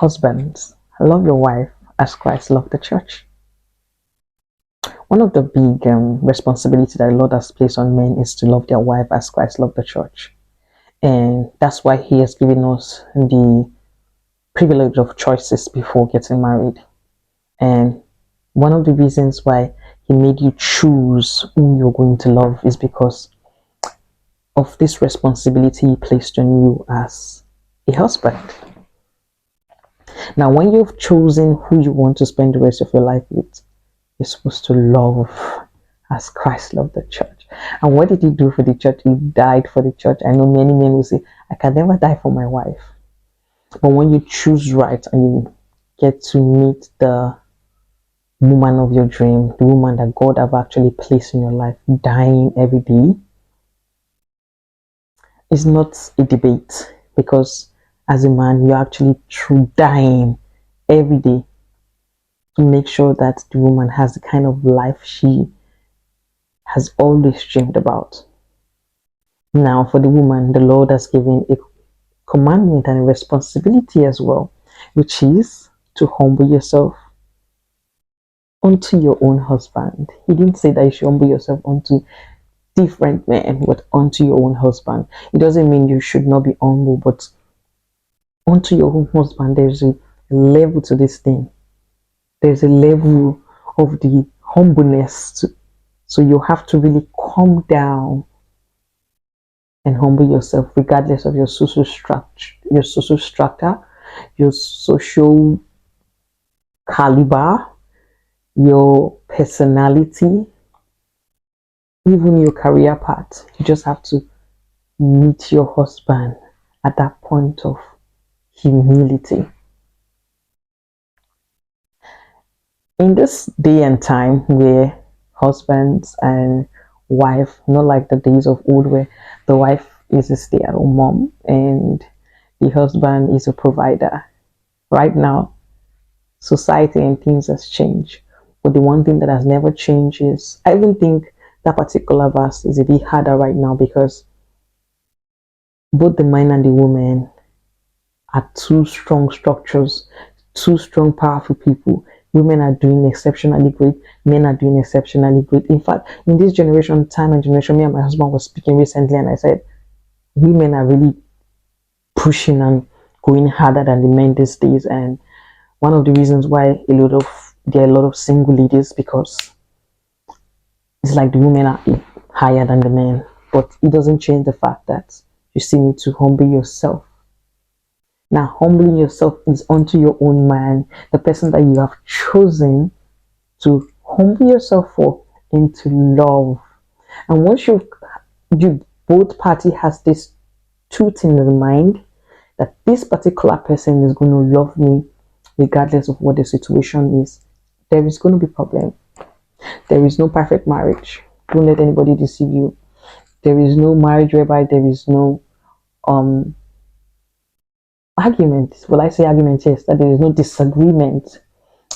Husbands, love your wife as Christ loved the church. One of the big responsibility that the Lord has placed on men is to love their wife as Christ loved the church. And that's why He has given us the privilege of choices before getting married. And one of the reasons why He made you choose who you're going to love is because of this responsibility He placed on you as a husband. Now, when you've chosen who you want to spend the rest of your life with, you're supposed to love as Christ loved the church. And what did He do for the church? He died for the church. I know many men will say, I can never die for my wife. But when you choose right and you get to meet the woman of your dream, the woman that God have actually placed in your life, dying every day, it's not a debate, because as a man, you're actually dying every day to make sure that the woman has the kind of life she has always dreamed about. Now, for the woman, the Lord has given a commandment and a responsibility as well, which is to humble yourself unto your own husband. He didn't say that you should humble yourself unto different men, but unto your own husband. It doesn't mean you should not be humble, but unto your own husband, there's a level to this thing. There's a level of the humbleness. So you have to really calm down and humble yourself, regardless of your social structure, your social caliber, your personality, even your career path. You just have to meet your husband at that point of humility. In this day and time where husbands and wife, not like the days of old where the wife is a stay-at-home mom and the husband is a provider. Right now, society and things has changed. But the one thing that has never changed is, I even think that particular verse is a bit harder right now, because both the man and the woman are two strong structures, two strong, powerful people. Women are doing exceptionally great. Men are doing exceptionally great. In fact, in this generation, time and generation, me and my husband was speaking recently, and I said, women are really pushing and going harder than the men these days. And one of the reasons why there are a lot of single ladies, because it's like the women are higher than the men. But it doesn't change the fact that you still need to humble yourself. Now, humbling yourself is unto your own man, the person that you have chosen to humble yourself for and to love. And once you both party has this truth in the mind that this particular person is going to love me regardless of what the situation is, there is going to be problem. There is no perfect marriage. Don't let anybody deceive you. There is no marriage whereby there is no argument. Well, I say argument, yes, that there is no disagreement,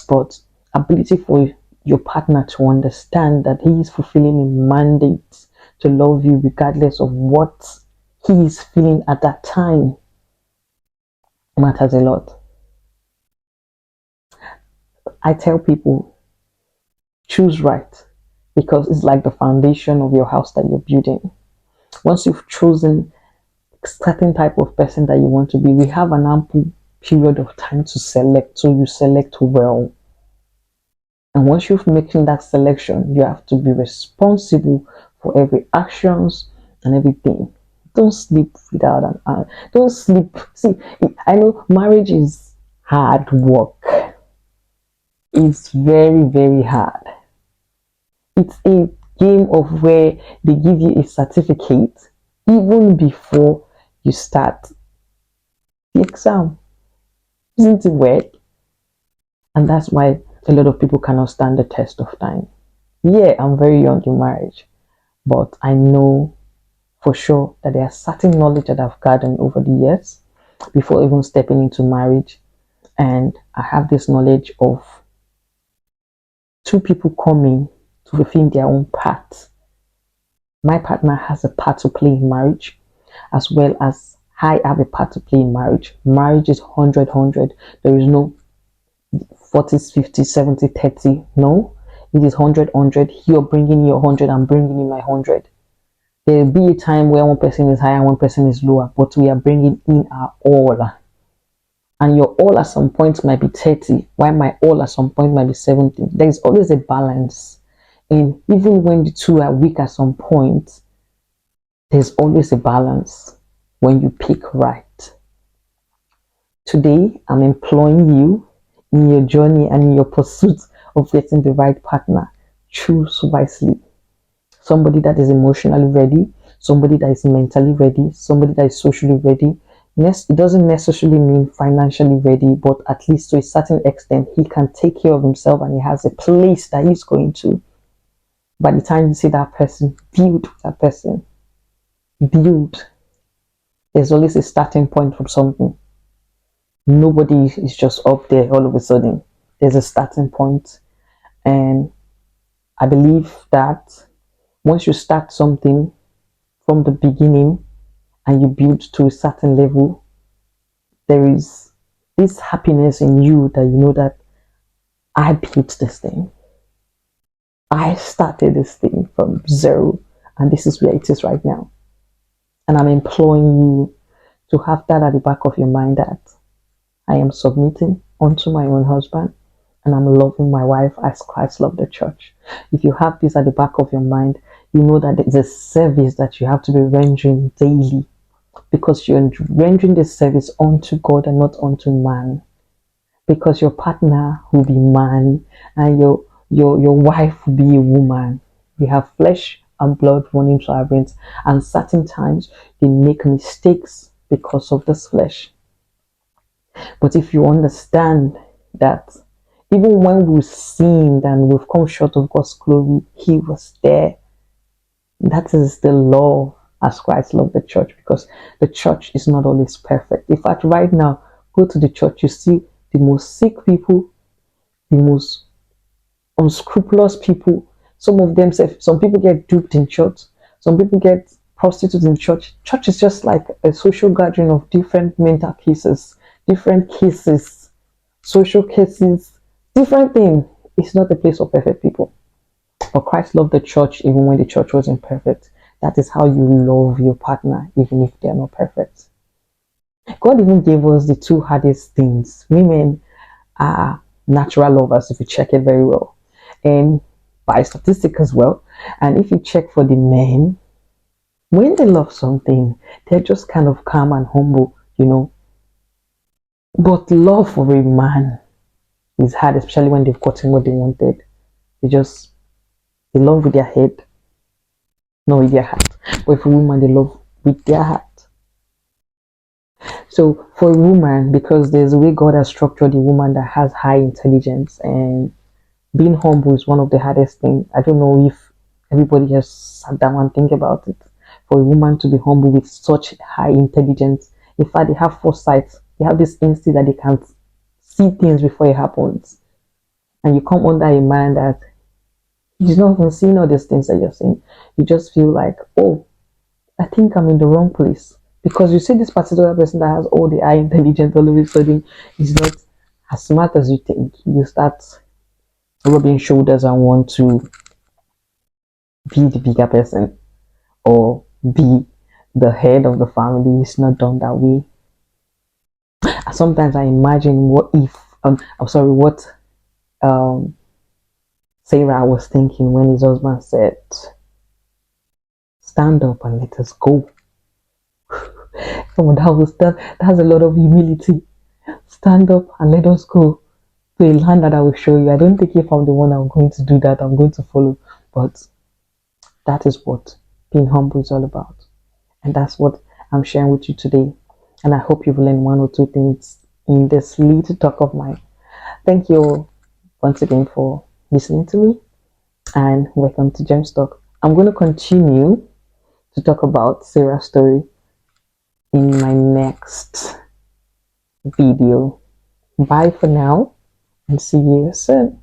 but ability for your partner to understand that he is fulfilling a mandate to love you regardless of what he is feeling at that time matters a lot. I tell people, choose right, because it's like the foundation of your house that you're building. Once you've chosen a certain type of person that you want to be, we have an ample period of time to select, so you select well. And once you've making that selection, you have to be responsible for every actions and everything. Don't sleep without an don't sleep. See, I know marriage is hard work. It's very, very hard. It's a game of where they give you a certificate even before you start the exam. Isn't it weird? And that's why a lot of people cannot stand the test of time. Yeah, I'm very young in marriage, but I know for sure that there are certain knowledge that I've gathered over the years before even stepping into marriage. And I have this knowledge of two people coming to fulfill their own part. My partner has a part to play in marriage, as well as I have a part to play in marriage. Marriage is 100. There is no 40, 50, 70, 30. No, it is 100. You're bringing your 100, I'm bringing in my 100. There will be a time where one person is higher and one person is lower, but we are bringing in our all. And your all at some point might be 30, while my all at some point might be 70. There is always a balance. And even when the two are weak at some point, there's always a balance when you pick right. Today, I'm employing you in your journey and in your pursuit of getting the right partner. Choose wisely. Somebody that is emotionally ready, somebody that is mentally ready, somebody that is socially ready. It doesn't necessarily mean financially ready, but at least to a certain extent, he can take care of himself and he has a place that he's going to. By the time you see that person, build that person. Build. There's always a starting point from something. Nobody is just up there all of a sudden. There's a starting point. And I believe that once you start something from the beginning and you build to a certain level, there is this happiness in you that you know that I built this thing. I started this thing from zero, and this is where it is right now. And I'm imploring you to have that at the back of your mind that I am submitting unto my own husband and I'm loving my wife as Christ loved the church. If you have this at the back of your mind, you know that there's a service that you have to be rendering daily because you're rendering this service unto God and not unto man. Because your partner will be man and your wife will be a woman. We have flesh and blood running through our veins, and certain times they make mistakes because of this flesh. But if you understand that even when we've sinned and we've come short of God's glory, He was there. That is the love as Christ loved the church, because the church is not always perfect. In fact, right now, go to the church, you see the most sick people, the most unscrupulous people. Some of them say, some people get duped in church, some people get prostitutes in church. Church is just like a social gathering of different mental cases, social cases, different thing. It's not a place of perfect people. But Christ loved the church even when the church wasn't perfect. That is how you love your partner, even if they're not perfect. God even gave us the two hardest things. Women are natural lovers, if you check it very well, and by statistic as well. And if you check for the men, when they love something, they're just kind of calm and humble, you know. But love for a man is hard, especially when they've gotten what they wanted. They love with their head, not with their heart. But for a woman, they love with their heart. So for a woman, because there's a way God has structured a woman that has high intelligence, and being humble is one of the hardest things. I don't know if everybody has sat down and think about it. For a woman to be humble with such high intelligence, in fact, they have foresight. They have this instinct that they can see things before it happens. And you come under a man that he's not even seeing all these things that you're seeing. You just feel like, oh, I think I'm in the wrong place. Because you see this particular person that has all the high intelligence all of a sudden is not as smart as you think. You start rubbing shoulders and want to be the bigger person or be the head of the family. It's not done that way. Sometimes I imagine what Sarah was thinking when his husband said, stand up and let us go. That's a lot of humility. Stand up and let us go to a land that I will show you. I don't think if I'm the one I'm going to do that, I'm going to follow. But that is what being humble is all about. And that's what I'm sharing with you today. And I hope you've learned one or two things in this little talk of mine. Thank you once again for listening to me, and welcome to Gems Talk. I'm going to continue to talk about Sarah's story in my next video. Bye for now and see you soon.